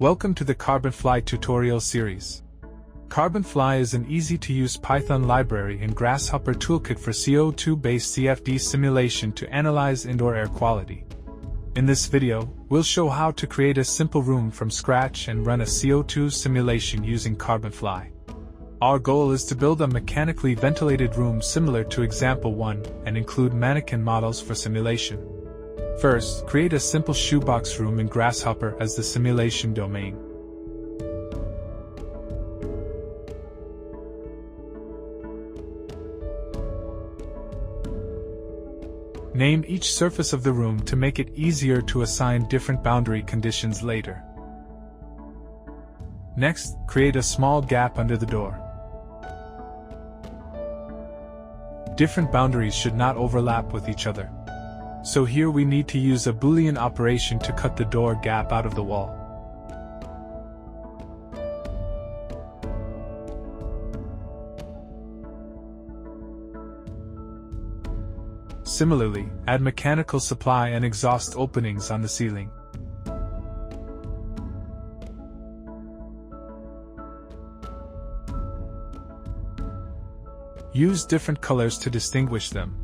Welcome to the Carbonfly Tutorial Series. Carbonfly is an easy-to-use Python library and Grasshopper toolkit for CO2-based CFD simulation to analyze indoor air quality. In this video, we'll show how to create a simple room from scratch and run a CO2 simulation using Carbonfly. Our goal is to build a mechanically ventilated room similar to example 1 and include mannequin models for simulation. First, create a simple shoebox room in Grasshopper as the simulation domain. Name each surface of the room to make it easier to assign different boundary conditions later. Next, create a small gap under the door. Different boundaries should not overlap with each other. So here we need to use a Boolean operation to cut the door gap out of the wall. Similarly, add mechanical supply and exhaust openings on the ceiling. Use different colors to distinguish them.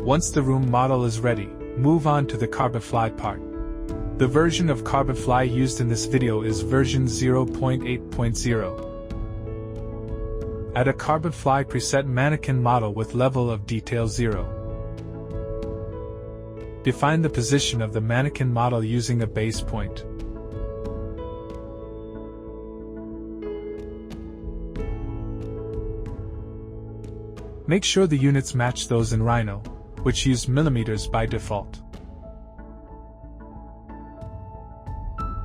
Once the room model is ready, move on to the Carbonfly part. The version of Carbonfly used in this video is version 0.8.0. Add a Carbonfly preset mannequin model with level of detail 0. Define the position of the mannequin model using a base point. Make sure the units match those in Rhino, which use millimeters by default.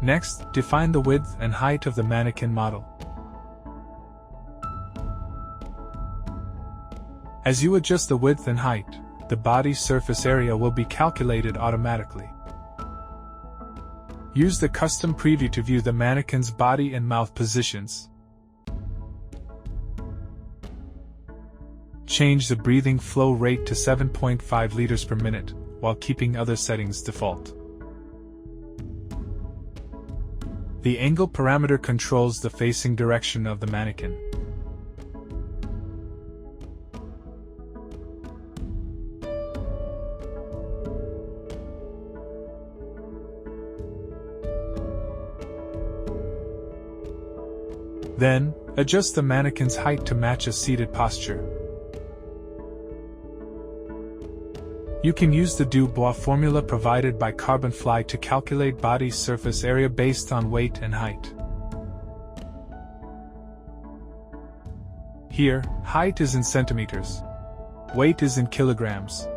Next, define the width and height of the mannequin model. As you adjust the width and height, the body surface area will be calculated automatically. Use the custom preview to view the mannequin's body and mouth positions. Change the breathing flow rate to 7.5 liters per minute, while keeping other settings default. The angle parameter controls the facing direction of the mannequin. Then, adjust the mannequin's height to match a seated posture. You can use the Dubois formula provided by Carbonfly to calculate body surface area based on weight and height. Here, height is in centimeters. Weight is in kilograms.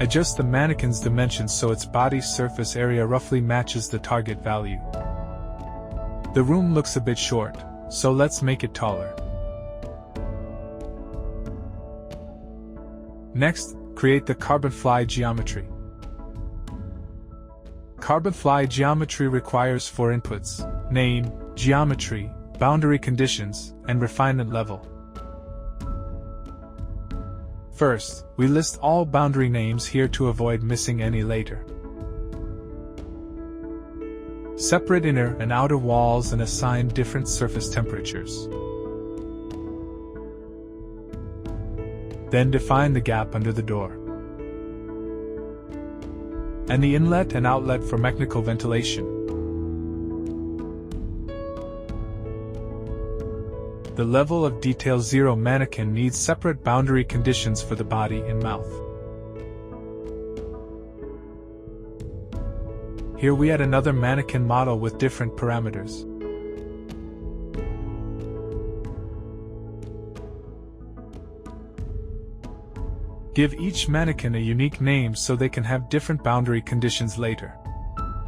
Adjust the mannequin's dimensions so its body surface area roughly matches the target value. The room looks a bit short, so let's make it taller. Next, create the Carbonfly geometry. Carbonfly geometry requires 4 inputs: name, geometry, boundary conditions, and refinement level. First, we list all boundary names here to avoid missing any later. Separate inner and outer walls and assign different surface temperatures. Then define the gap under the door and the inlet and outlet for mechanical ventilation. The level of detail 0 mannequin needs separate boundary conditions for the body and mouth. Here we add another mannequin model with different parameters. Give each mannequin a unique name so they can have different boundary conditions later.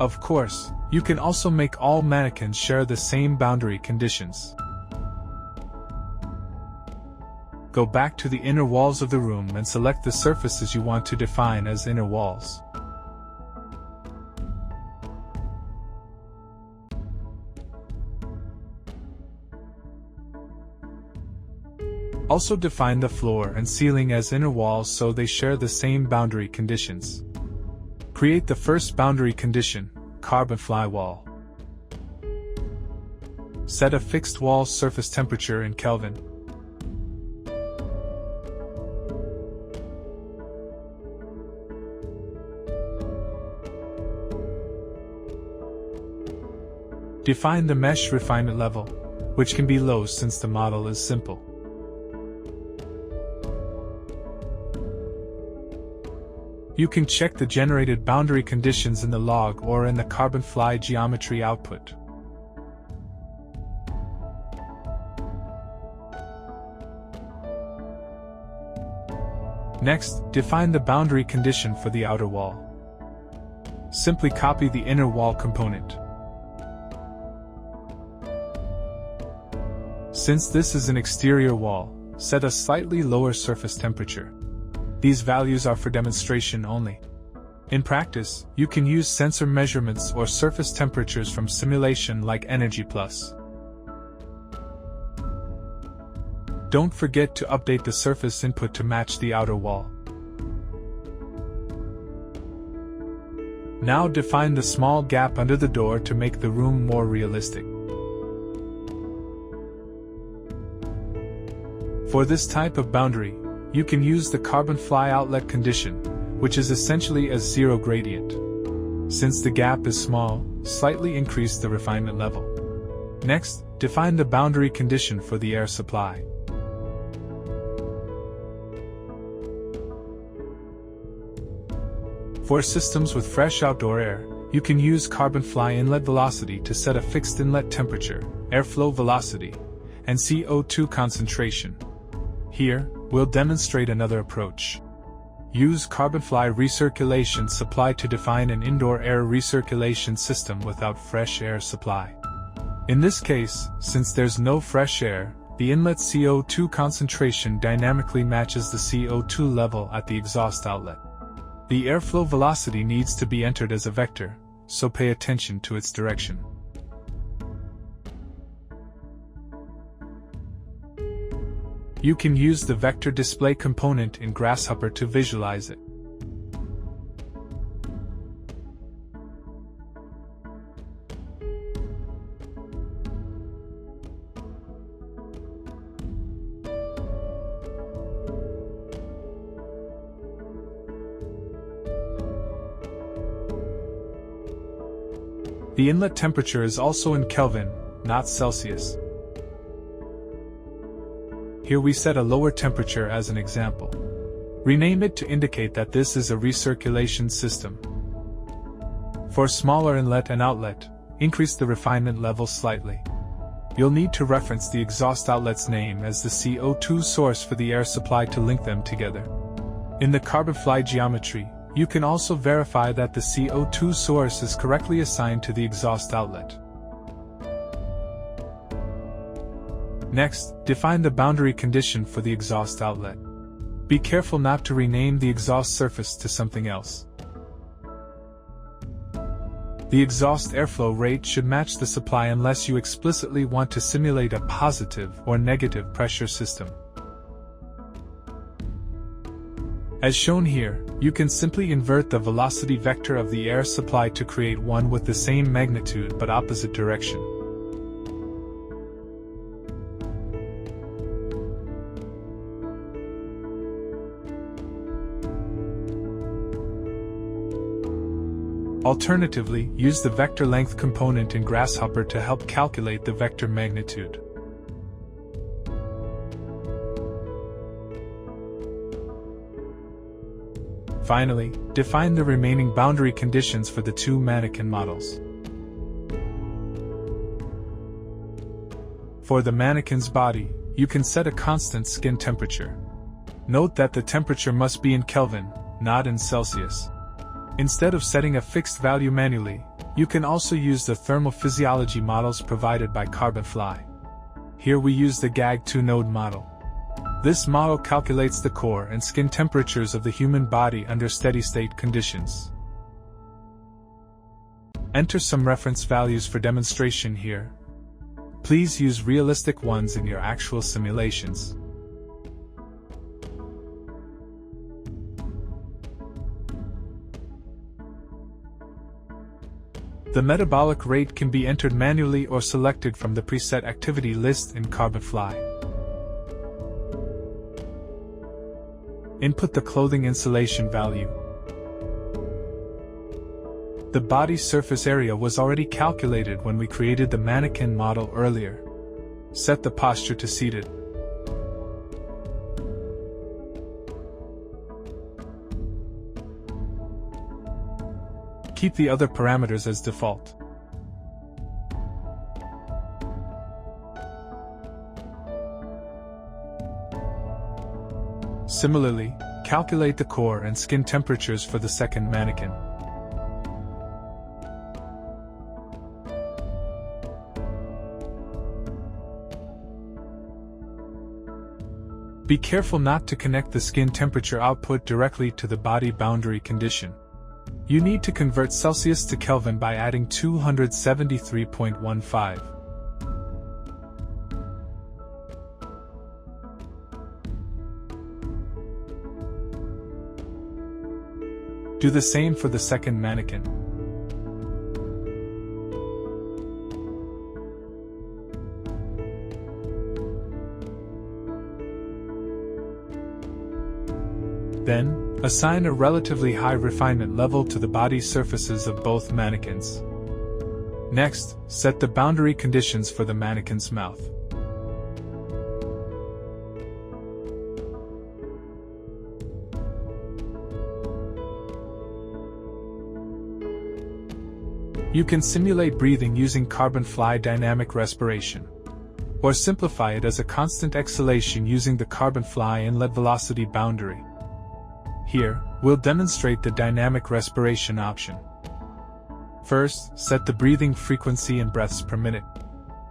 Of course, you can also make all mannequins share the same boundary conditions. Go back to the inner walls of the room and select the surfaces you want to define as inner walls. Also define the floor and ceiling as inner walls so they share the same boundary conditions. Create the first boundary condition, Carbonfly wall. Set a fixed wall surface temperature in Kelvin. Define the mesh refinement level, which can be low since the model is simple. You can check the generated boundary conditions in the log or in the Carbonfly geometry output. Next, define the boundary condition for the outer wall. Simply copy the inner wall component. Since this is an exterior wall, set a slightly lower surface temperature. These values are for demonstration only. In practice, you can use sensor measurements or surface temperatures from simulation like Energy Plus. Don't forget to update the surface input to match the outer wall. Now define the small gap under the door to make the room more realistic. For this type of boundary, you can use the Carbonfly outlet condition, which is essentially a zero gradient. Since the gap is small, slightly increase the refinement level. Next, define the boundary condition for the air supply. For systems with fresh outdoor air, you can use Carbonfly inlet velocity to set a fixed inlet temperature, airflow velocity, and CO2 concentration. Here, we'll demonstrate another approach. Use Carbonfly recirculation supply to define an indoor air recirculation system without fresh air supply. In this case, since there's no fresh air, the inlet CO2 concentration dynamically matches the CO2 level at the exhaust outlet. The airflow velocity needs to be entered as a vector, so pay attention to its direction. You can use the vector display component in Grasshopper to visualize it. The inlet temperature is also in Kelvin, not Celsius. Here we set a lower temperature as an example. Rename it to indicate that this is a recirculation system. For smaller inlet and outlet, increase the refinement level slightly. You'll need to reference the exhaust outlet's name as the CO2 source for the air supply to link them together. In the Carbonfly geometry, you can also verify that the CO2 source is correctly assigned to the exhaust outlet. Next, define the boundary condition for the exhaust outlet. Be careful not to rename the exhaust surface to something else. The exhaust airflow rate should match the supply unless you explicitly want to simulate a positive or negative pressure system. As shown here, you can simply invert the velocity vector of the air supply to create one with the same magnitude but opposite direction. Alternatively, use the vector length component in Grasshopper to help calculate the vector magnitude. Finally, define the remaining boundary conditions for the two mannequin models. For the mannequin's body, you can set a constant skin temperature. Note that the temperature must be in Kelvin, not in Celsius. Instead of setting a fixed value manually, you can also use the thermal physiology models provided by Carbonfly. Here we use the GAG2 node model. This model calculates the core and skin temperatures of the human body under steady-state conditions. Enter some reference values for demonstration here. Please use realistic ones in your actual simulations. The metabolic rate can be entered manually or selected from the preset activity list in Carbonfly. Input the clothing insulation value. The body surface area was already calculated when we created the mannequin model earlier. Set the posture to seated. Keep the other parameters as default. Similarly, calculate the core and skin temperatures for the second mannequin. Be careful not to connect the skin temperature output directly to the body boundary condition. You need to convert Celsius to Kelvin by adding 273.15. Do the same for the second mannequin. Then, assign a relatively high refinement level to the body surfaces of both mannequins. Next, set the boundary conditions for the mannequin's mouth. You can simulate breathing using Carbonfly dynamic respiration, or simplify it as a constant exhalation using the Carbonfly inlet velocity boundary. Here, we'll demonstrate the dynamic respiration option. First, set the breathing frequency in breaths per minute.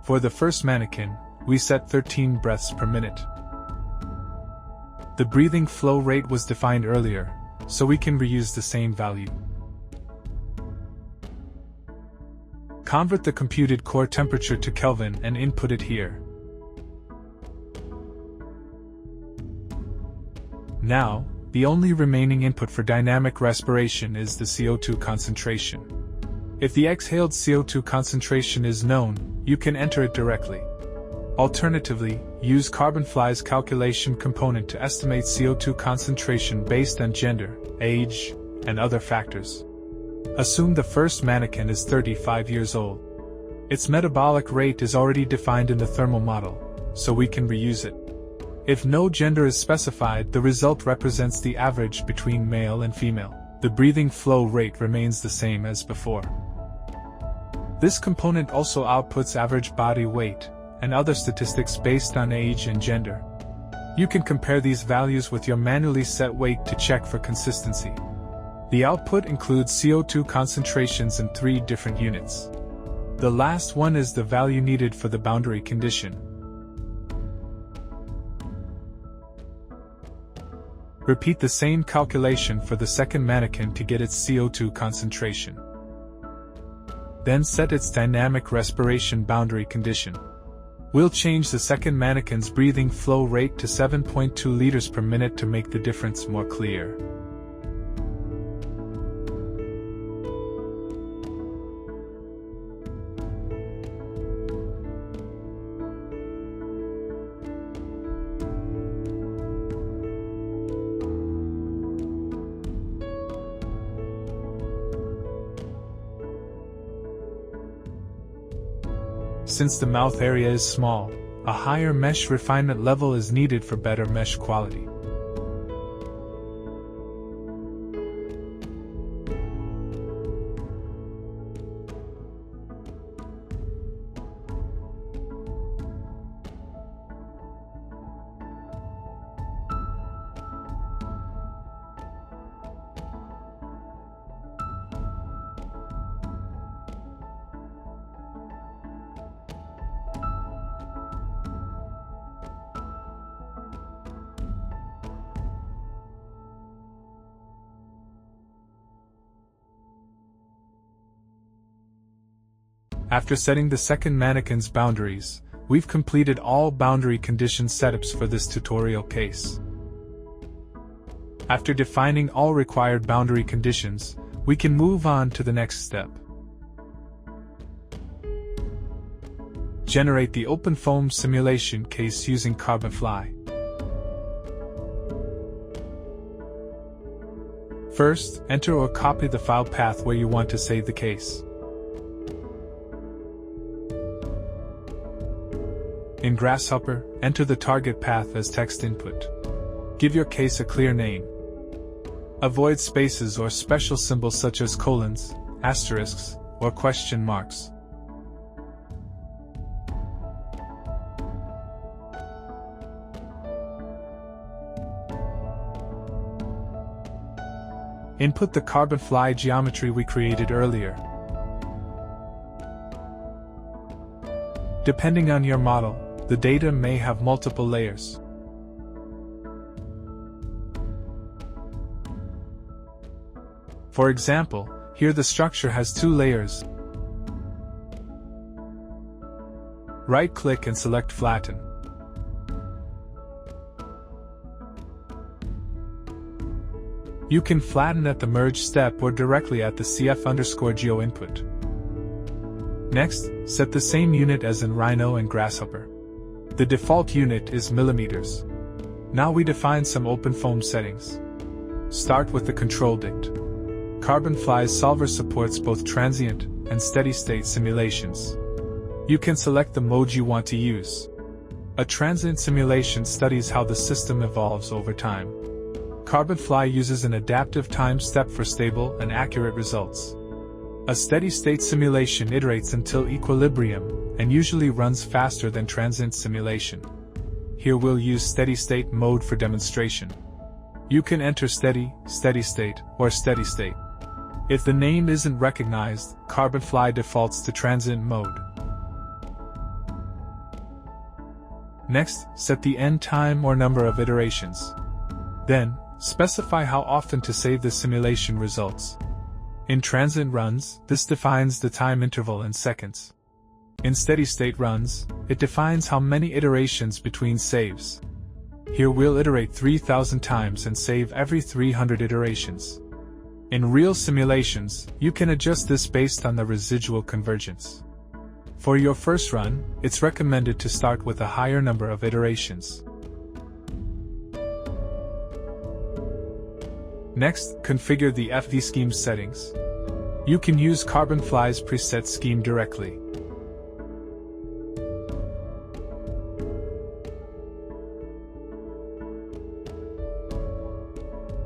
For the first mannequin, we set 13 breaths per minute. The breathing flow rate was defined earlier, so we can reuse the same value. Convert the computed core temperature to Kelvin and input it here. Now, the only remaining input for dynamic respiration is the CO2 concentration. If the exhaled CO2 concentration is known, you can enter it directly. Alternatively, use Carbonfly's calculation component to estimate CO2 concentration based on gender, age, and other factors. Assume the first mannequin is 35 years old. Its metabolic rate is already defined in the thermal model, so we can reuse it. If no gender is specified, the result represents the average between male and female. The breathing flow rate remains the same as before. This component also outputs average body weight and other statistics based on age and gender. You can compare these values with your manually set weight to check for consistency. The output includes CO2 concentrations in 3 different units. The last one is the value needed for the boundary condition. Repeat the same calculation for the second mannequin to get its CO2 concentration. Then set its dynamic respiration boundary condition. We'll change the second mannequin's breathing flow rate to 7.2 liters per minute to make the difference more clear. Since the mouth area is small, a higher mesh refinement level is needed for better mesh quality. After setting the second mannequin's boundaries, we've completed all boundary condition setups for this tutorial case. After defining all required boundary conditions, we can move on to the next step. Generate the OpenFOAM simulation case using Carbonfly. First, enter or copy the file path where you want to save the case. In Grasshopper, enter the target path as text input. Give your case a clear name. Avoid spaces or special symbols such as colons, asterisks, or question marks. Input the Carbonfly geometry we created earlier. Depending on your model, the data may have multiple layers. For example, here the structure has 2 layers. Right-click and select Flatten. You can flatten at the merge step or directly at the CF_geo input. Next, set the same unit as in Rhino and Grasshopper. The default unit is millimeters. Now we define some OpenFOAM settings. Start with the control dict. Carbonfly's solver supports both transient and steady-state simulations. You can select the mode you want to use. A transient simulation studies how the system evolves over time. Carbonfly uses an adaptive time step for stable and accurate results. A steady-state simulation iterates until equilibrium and usually runs faster than transient simulation. Here we'll use steady-state mode for demonstration. You can enter steady, steady-state, or steady-state. If the name isn't recognized, Carbonfly defaults to transient mode. Next, set the end time or number of iterations. Then, specify how often to save the simulation results. In transient runs, this defines the time interval in seconds. In steady-state runs, it defines how many iterations between saves. Here we'll iterate 3,000 times and save every 300 iterations. In real simulations, you can adjust this based on the residual convergence. For your first run, it's recommended to start with a higher number of iterations. Next, configure the FD scheme settings. You can use Carbonfly's preset scheme directly.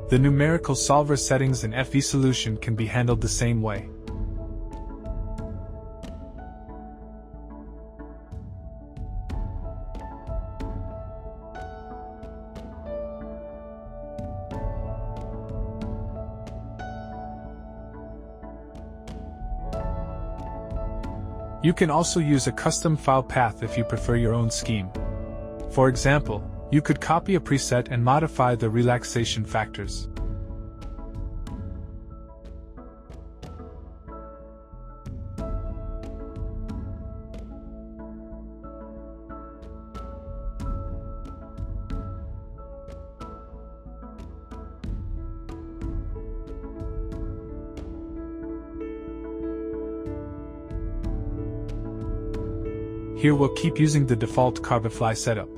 The numerical solver settings in FV solution can be handled the same way. You can also use a custom file path if you prefer your own scheme. For example, you could copy a preset and modify the relaxation factors. Here we'll keep using the default Carbonfly setup.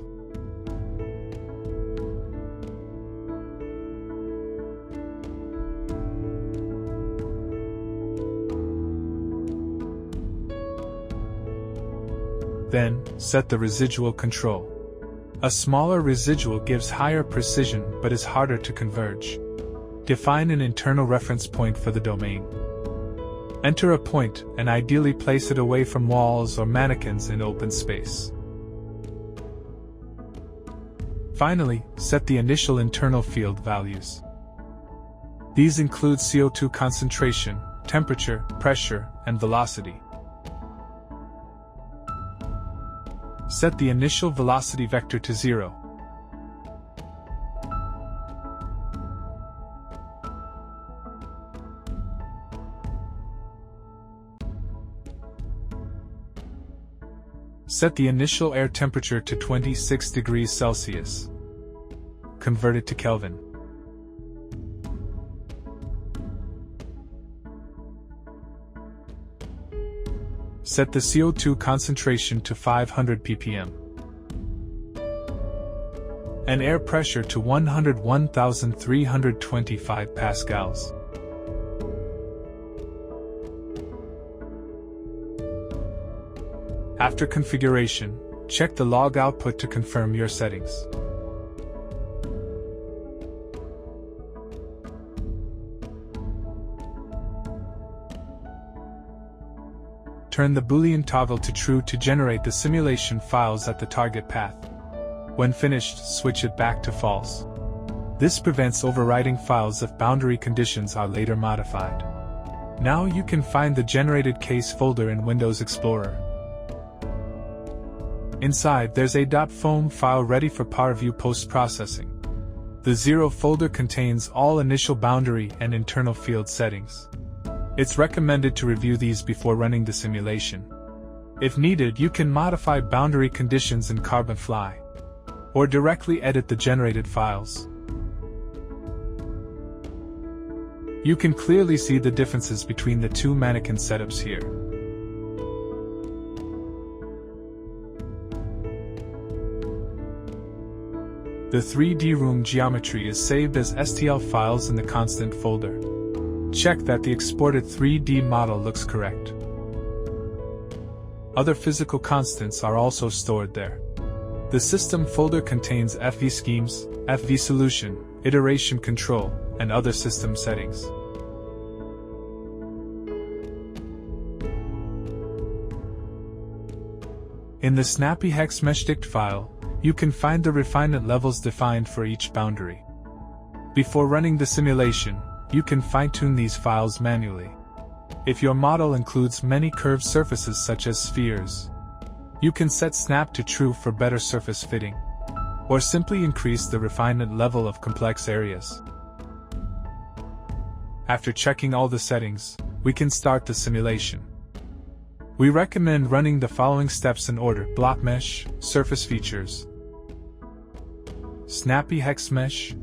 Then, set the residual control. A smaller residual gives higher precision but is harder to converge. Define an internal reference point for the domain. Enter a point and ideally place it away from walls or mannequins in open space. Finally, set the initial internal field values. These include CO2 concentration, temperature, pressure, and velocity. Set the initial velocity vector to 0. Set the initial air temperature to 26 degrees Celsius. Convert it to Kelvin. Set the CO2 concentration to 500 ppm. And air pressure to 101,325 pascals. After configuration, check the log output to confirm your settings. Turn the Boolean toggle to true to generate the simulation files at the target path. When finished, switch it back to false. This prevents overwriting files if boundary conditions are later modified. Now you can find the generated case folder in Windows Explorer. Inside, there's a .foam file ready for PowerView post-processing. The 0 folder contains all initial boundary and internal field settings. It's recommended to review these before running the simulation. If needed, you can modify boundary conditions in Carbonfly, or directly edit the generated files. You can clearly see the differences between the two mannequin setups here. The 3D room geometry is saved as STL files in the constant folder. Check that the exported 3D model looks correct. Other physical constants are also stored there. The system folder contains FV schemes, FV solution, iteration control, and other system settings. In the snappy hex mesh.dict file, you can find the refinement levels defined for each boundary. Before running the simulation, you can fine-tune these files manually. If your model includes many curved surfaces such as spheres, you can set snap to true for better surface fitting, or simply increase the refinement level of complex areas. After checking all the settings, we can start the simulation. We recommend running the following steps in order: block mesh, surface features, snappy hex mesh,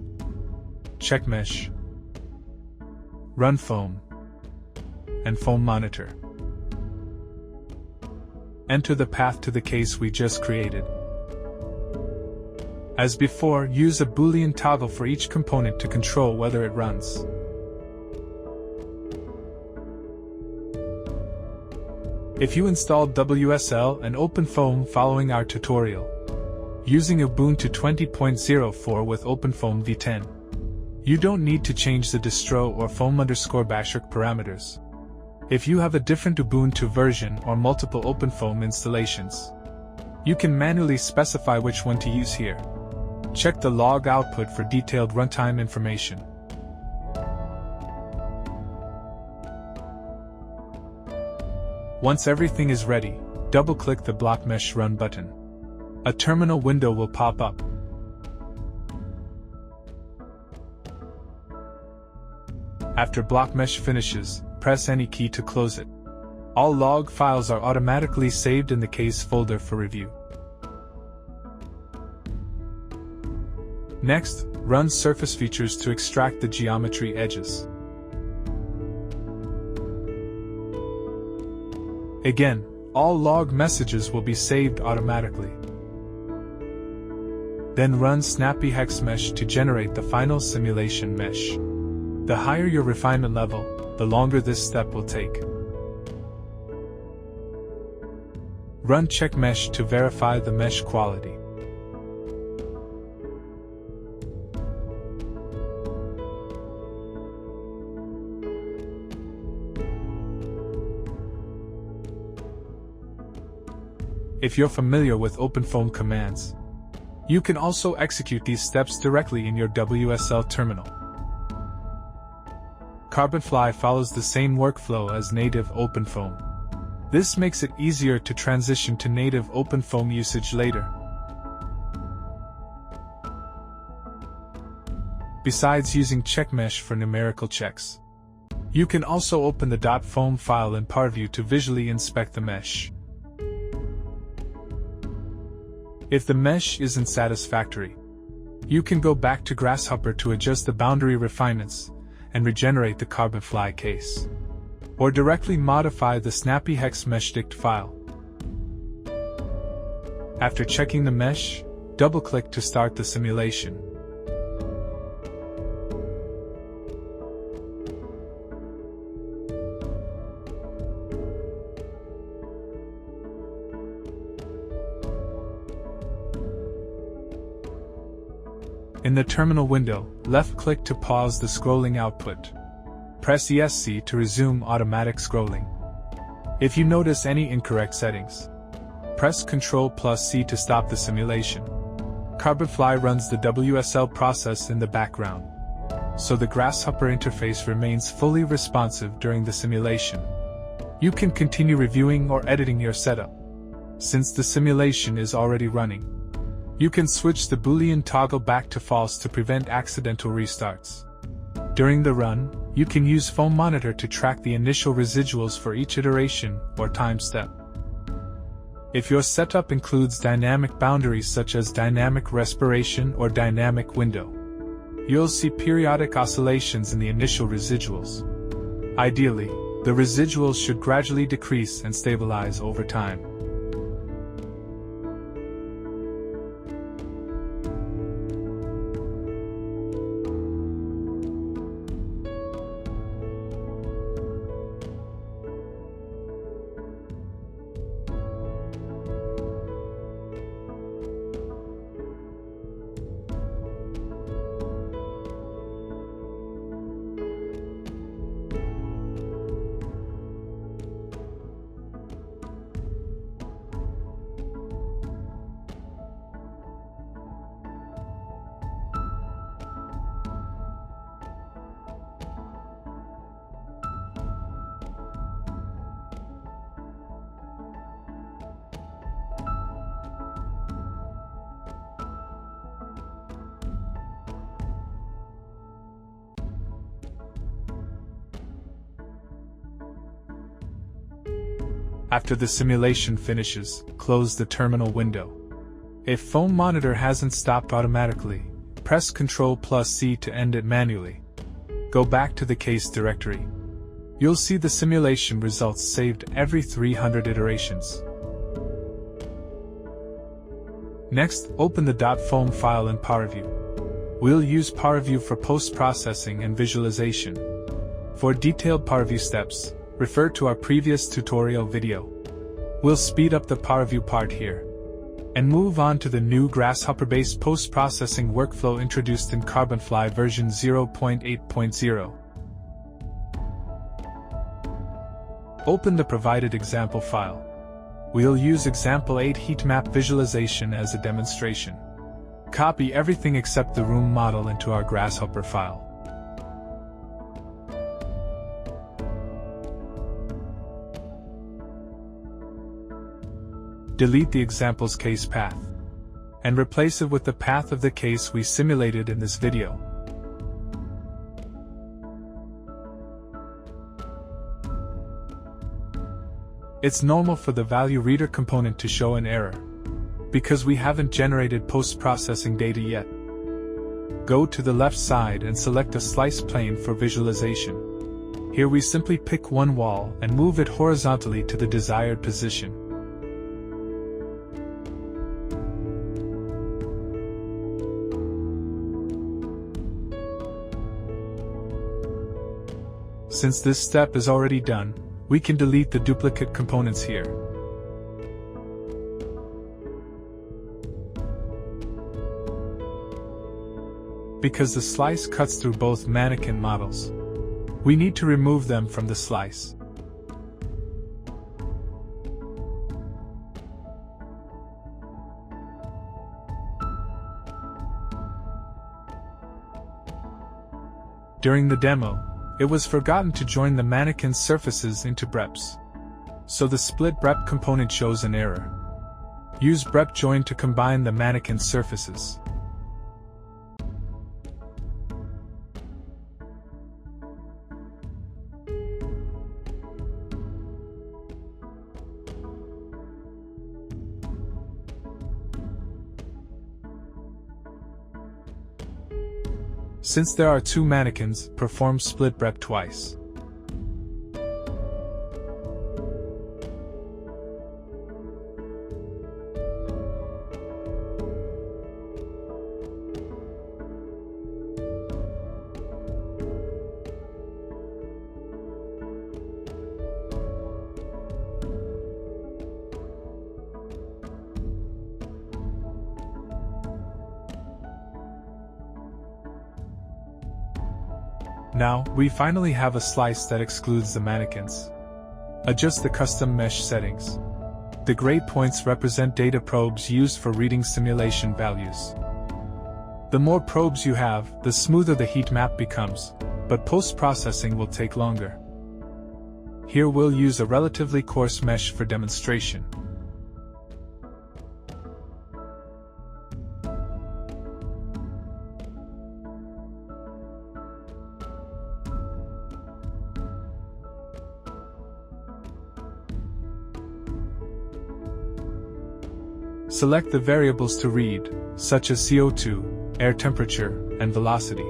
check mesh, run foam, and foam monitor. Enter the path to the case we just created. As before, use a Boolean toggle for each component to control whether it runs. If you installed WSL and OpenFOAM following our tutorial, using Ubuntu 20.04 with OpenFOAM v10, you don't need to change the distro or foam_basher parameters. If you have a different Ubuntu version or multiple OpenFOAM installations, you can manually specify which one to use here. Check the log output for detailed runtime information. Once everything is ready, double-click the Block Mesh Run button. A terminal window will pop up. After Block Mesh finishes, press any key to close it. All log files are automatically saved in the case folder for review. Next, run surface features to extract the geometry edges. Again, all log messages will be saved automatically. Then run snappy hex mesh to generate the final simulation mesh. The higher your refinement level, the longer this step will take. Run check mesh to verify the mesh quality. If you're familiar with OpenFOAM commands, you can also execute these steps directly in your WSL terminal. Carbonfly follows the same workflow as native OpenFOAM. This makes it easier to transition to native OpenFOAM usage later. Besides using checkmesh for numerical checks, you can also open the .foam file in PowerView to visually inspect the mesh. If the mesh isn't satisfactory, you can go back to Grasshopper to adjust the boundary refinements and regenerate the Carbonfly case. or directly modify the snappy hex meshdict file. After checking the mesh, double-click to start the simulation. In the terminal window, left-click to pause the scrolling output. Press ESC to resume automatic scrolling. If you notice any incorrect settings, press Ctrl+C to stop the simulation. Carbonfly runs the WSL process in the background, so the Grasshopper interface remains fully responsive during the simulation. You can continue reviewing or editing your setup, since the simulation is already running. You can switch the Boolean toggle back to false to prevent accidental restarts. During the run, you can use Foam Monitor to track the initial residuals for each iteration or time step. If your setup includes dynamic boundaries such as dynamic respiration or dynamic window, you'll see periodic oscillations in the initial residuals. Ideally, the residuals should gradually decrease and stabilize over time. After the simulation finishes, close the terminal window. If Foam Monitor hasn't stopped automatically, press Ctrl+C to end it manually. Go back to the case directory. You'll see the simulation results saved every 300 iterations. Next, open the .foam file in PowerView. We'll use PowerView for post-processing and visualization. For detailed PowerView steps, refer to our previous tutorial video. We'll speed up the PowerView part here and move on to the new Grasshopper-based post-processing workflow introduced in Carbonfly version 0.8.0. Open the provided example file. We'll use example 8 heat map visualization as a demonstration. Copy everything except the room model into our Grasshopper file. Delete the example's case path and replace it with the path of the case we simulated in this video. It's normal for the value reader component to show an error, because we haven't generated post-processing data yet. Go to the left side and select a slice plane for visualization. Here we simply pick one wall and move it horizontally to the desired position. Since this step is already done, we can delete the duplicate components here. Because the slice cuts through both mannequin models, we need to remove them from the slice. During the demo, it was forgotten to join the mannequin's surfaces into breps, so the split brep component shows an error. Use brep join to combine the mannequin's surfaces. Since there are two mannequins, perform split brep twice. Now, we finally have a slice that excludes the mannequins. Adjust the custom mesh settings. The gray points represent data probes used for reading simulation values. The more probes you have, the smoother the heat map becomes, but post-processing will take longer. Here we'll use a relatively coarse mesh for demonstration. Select the variables to read, such as CO2, air temperature, and velocity.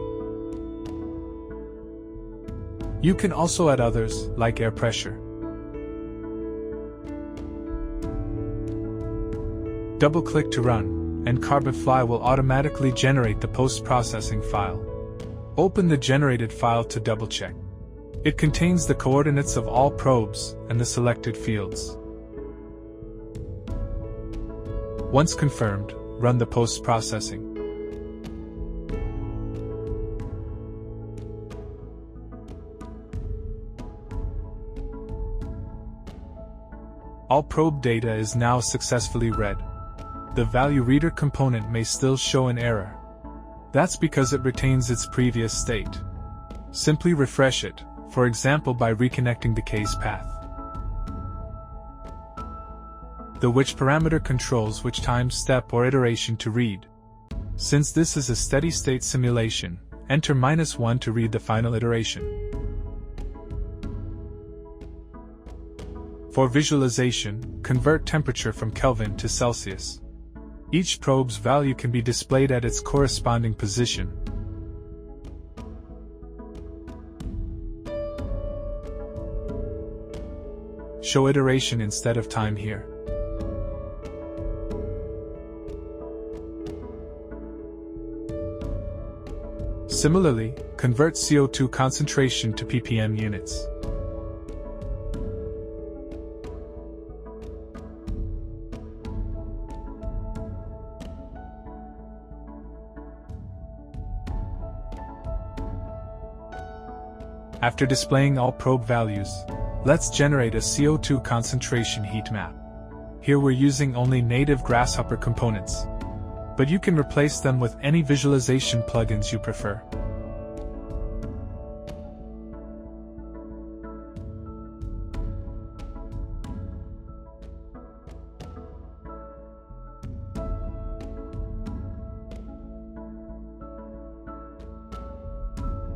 You can also add others, like air pressure. Double-click to run, and Carbonfly will automatically generate the post-processing file. Open the generated file to double-check. It contains the coordinates of all probes and the selected fields. Once confirmed, run the post-processing. All probe data is now successfully read. The value reader component may still show an error. That's because it retains its previous state. Simply refresh it, for example by reconnecting the case path. The which parameter controls which time step or iteration to read. Since this is a steady-state simulation, enter -1 to read the final iteration. For visualization, convert temperature from Kelvin to Celsius. Each probe's value can be displayed at its corresponding position. Show iteration instead of time here. Similarly, convert CO2 concentration to ppm units. After displaying all probe values, let's generate a CO2 concentration heat map. Here we're using only native Grasshopper components, but you can replace them with any visualization plugins you prefer.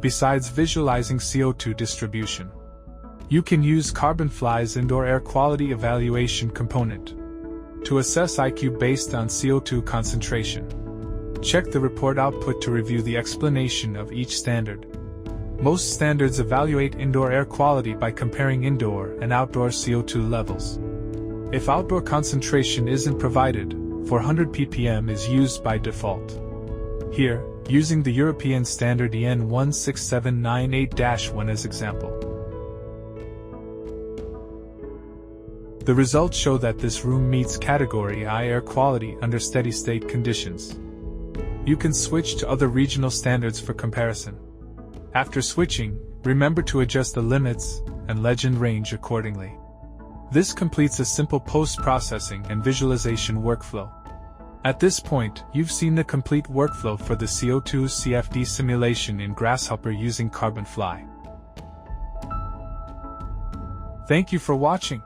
Besides visualizing CO2 distribution, you can use Carbonfly's indoor air quality evaluation component to assess IQ based on CO2 concentration. Check the report output to review the explanation of each standard. Most standards evaluate indoor air quality by comparing indoor and outdoor CO2 levels. If outdoor concentration isn't provided, 400 ppm is used by default. Here, using the European standard EN 16798-1 as example. The results show that this room meets Category I air quality under steady-state conditions. You can switch to other regional standards for comparison. After switching, remember to adjust the limits and legend range accordingly. This completes a simple post-processing and visualization workflow. At this point, you've seen the complete workflow for the CO2 CFD simulation in Grasshopper using Carbonfly. Thank you for watching.